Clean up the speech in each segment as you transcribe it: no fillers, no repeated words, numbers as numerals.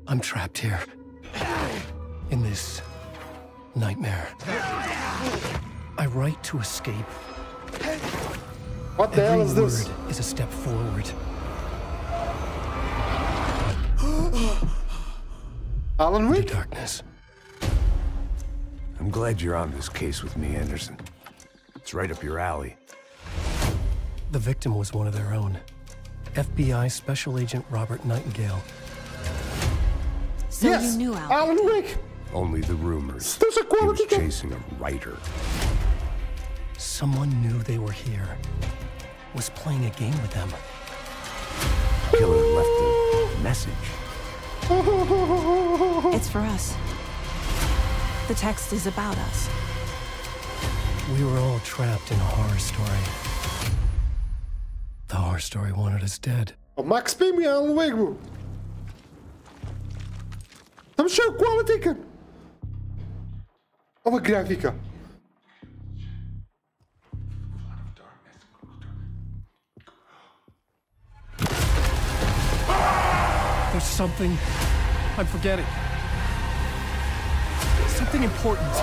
I'm trapped here. In this nightmare. I write to escape. What the hell is this? Every word is a step forward. Alan Wake? The darkness. I'm glad you're on this case with me, Anderson. It's right up your alley. The victim was one of their own. FBI Special Agent Robert Nightingale. So Yes, you knew Alan Wake. Only the rumors. There's a He was quality check. chasing a writer. Someone knew they were here. Was playing a game with them. Killer left a message. It's for us. The text is about us. We were all trapped in a horror story. The horror story wanted us dead. Max Payne يا Alan Wake بو. طب شو كواليتي كان؟ أو جرافيكا. There's something I'm forgetting. Something important.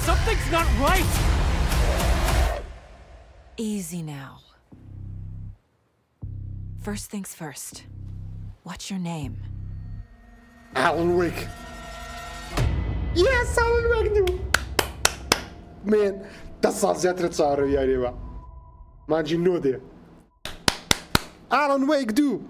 Something's not right! Easy now. First things first. What's your name? Alan Wake. Yes, Alan Wake do. Man, that's all زيادة صار يا ريبا. ما جي نودي. Alan Wake do.